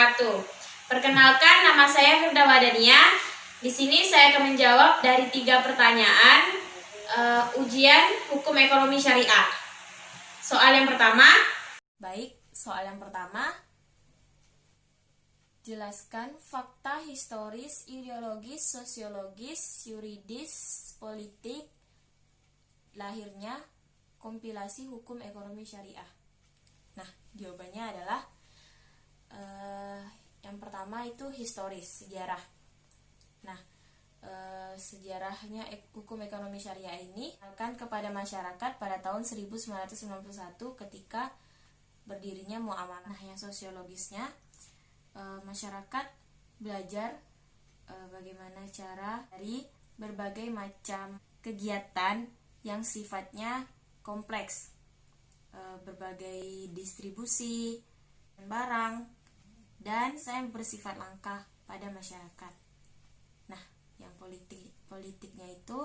wabarakatuh. Perkenalkan, nama saya Firda Wadania. Di sini saya akan menjawab dari 3 pertanyaan ujian hukum ekonomi syariah. Soal yang pertama. Baik, soal yang pertama. Jelaskan fakta historis, ideologis, sosiologis, yuridis, politik, lahirnya kompilasi hukum ekonomi syariah. Nah, jawabannya adalah yang pertama itu historis, sejarah. Nah, sejarahnya hukum ekonomi syariah ini akan kepada masyarakat pada tahun 1991 ketika berdirinya muamalah. Nah, yang sosiologisnya, masyarakat belajar bagaimana cara dari berbagai macam kegiatan yang sifatnya kompleks, berbagai distribusi barang dan yang bersifat langka pada masyarakat. Nah, yang politiknya itu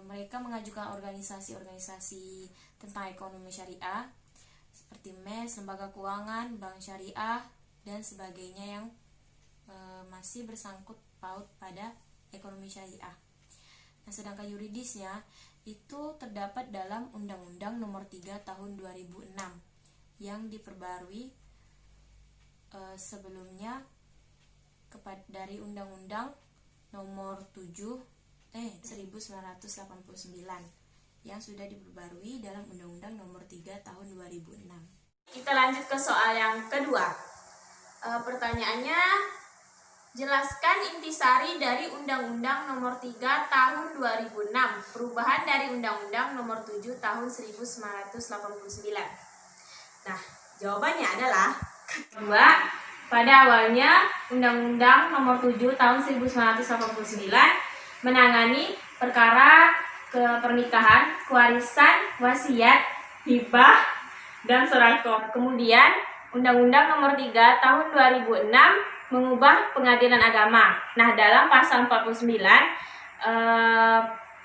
mereka mengajukan organisasi-organisasi tentang ekonomi syariah seperti MES, lembaga keuangan, bank syariah, dan sebagainya yang masih bersangkut paut pada ekonomi syariah. Nah, sedangkan yuridisnya itu terdapat dalam Undang-Undang Nomor 3 Tahun 2006 yang diperbarui sebelumnya dari Undang-Undang Nomor 1989 yang sudah diperbarui dalam Undang-Undang Nomor 3 Tahun 2006. Kita lanjut ke soal yang kedua. Pertanyaannya, jelaskan intisari dari Undang-Undang Nomor 3 Tahun 2006, perubahan dari Undang-Undang Nomor 7 Tahun 1989. Nah, jawabannya adalah kedua. Pada awalnya, Undang-Undang Nomor 7 Tahun 1989 menangani perkara kepernikahan, kewarisan, wasiat, hibah, dan sorakor. Kemudian, Undang-Undang Nomor 3 Tahun 2006 mengubah pengadilan agama. Nah, dalam pasal 49,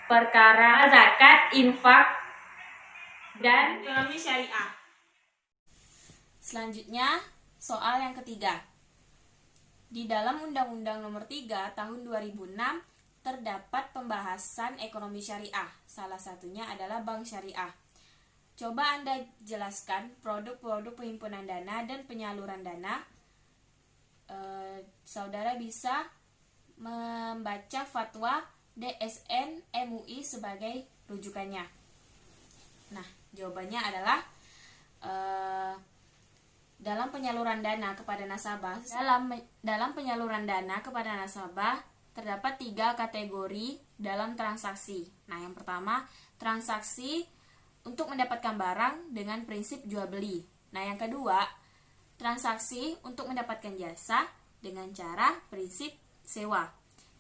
perkara zakat, infak, dan ekonomi syariah. Selanjutnya, soal yang ketiga. Di dalam Undang-Undang Nomor 3 Tahun 2006 terdapat pembahasan ekonomi syariah. Salah satunya adalah bank syariah. Coba Anda jelaskan produk-produk penghimpunan dana dan penyaluran dana. Saudara bisa membaca fatwa DSN MUI sebagai rujukannya. Nah, jawabannya adalah dalam penyaluran dana kepada nasabah. Dalam penyaluran dana kepada nasabah terdapat 3 kategori dalam transaksi. Nah, yang pertama, transaksi untuk mendapatkan barang dengan prinsip jual beli. Nah, yang kedua, transaksi untuk mendapatkan jasa dengan cara prinsip sewa.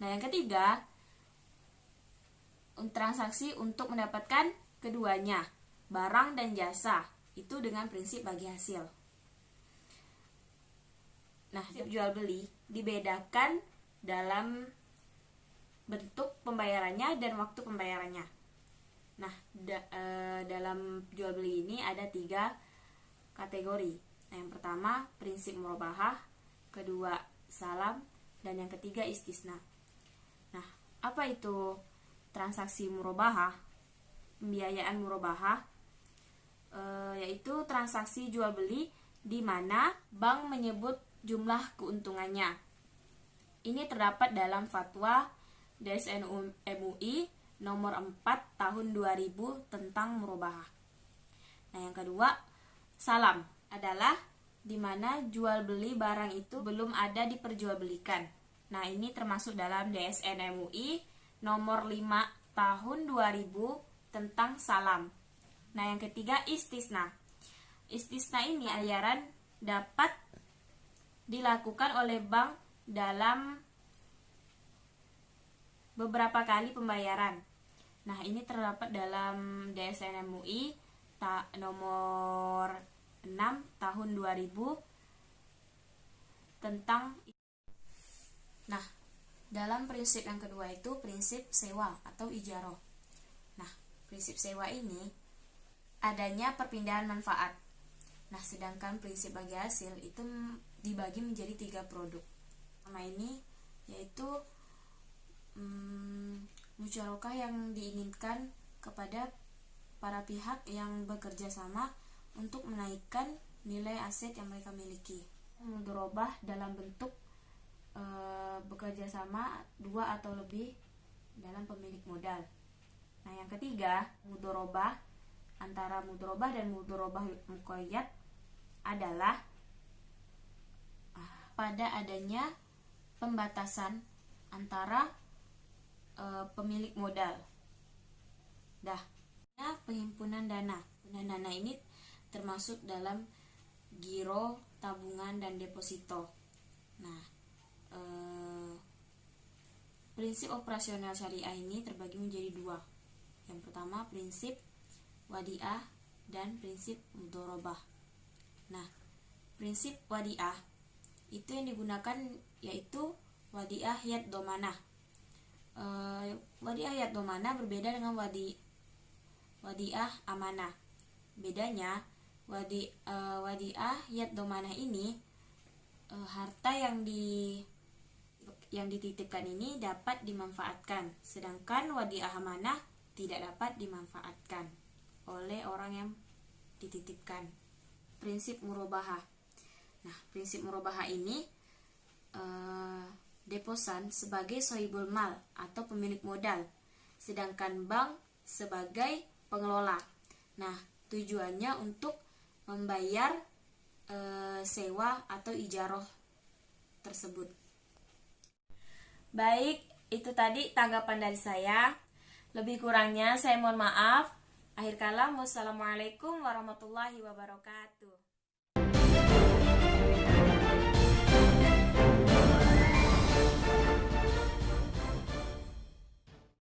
Nah, yang ketiga, transaksi untuk mendapatkan keduanya, barang dan jasa, itu dengan prinsip bagi hasil. Nah, jual beli dibedakan dalam bentuk pembayarannya dan waktu pembayarannya. Nah, dalam jual beli ini ada 3 kategori. Nah, yang pertama prinsip murabahah, kedua salam, dan yang ketiga istisna. Nah, apa itu transaksi murabahah? Pembiayaan murabahah yaitu transaksi jual beli di mana bank menyebut jumlah keuntungannya. Ini terdapat dalam fatwa DSN MUI nomor 4 tahun 2000 tentang murabahah. Nah, yang kedua, salam adalah di mana jual beli barang itu belum ada diperjualbelikan. Nah, ini termasuk dalam DSN MUI nomor 5 tahun 2000 tentang salam. Nah, yang ketiga, istisna. Istisna ini aliran dapat dilakukan oleh bank dalam beberapa kali pembayaran. Nah, ini terdapat dalam DSN MUI nomor 6 tahun 2000 tentang. Nah, dalam prinsip yang kedua itu prinsip sewa atau ijaroh. Nah, prinsip sewa ini adanya perpindahan manfaat. Nah, sedangkan prinsip bagi hasil itu dibagi menjadi 3 produk. Pertama ini yaitu musyarakah yang diinginkan kepada para pihak yang bekerja sama untuk menaikkan nilai aset yang mereka miliki. Mudharabah dalam bentuk bekerja sama 2 atau lebih dalam pemilik modal. Nah, yang ketiga, mudharabah antara mudharabah dan mudharabah muqayyad adalah pada adanya pembatasan antara pemilik modal. Penghimpunan dana. Penghimpunan dana ini termasuk dalam giro, tabungan, dan deposito. Nah, prinsip operasional syariah ini terbagi menjadi 2. Yang pertama prinsip wadiah dan prinsip mudharabah. Nah, prinsip wadiah itu yang digunakan yaitu wadiah yad domanah. Wadiah yad domanah berbeda dengan wadiah amanah. Bedanya wadiah yad domanah ini harta yang dititipkan ini dapat dimanfaatkan, sedangkan wadiah amanah tidak dapat dimanfaatkan oleh orang yang dititipkan. Prinsip murabahah. Nah, prinsip murabahah ini deposan sebagai sohibul mal atau pemilik modal, sedangkan bank sebagai pengelola. Nah, tujuannya untuk membayar sewa atau ijarah tersebut. Baik, itu tadi tanggapan dari saya. Lebih kurangnya saya mohon maaf. Akhir kalam, wassalamualaikum warahmatullahi wabarakatuh.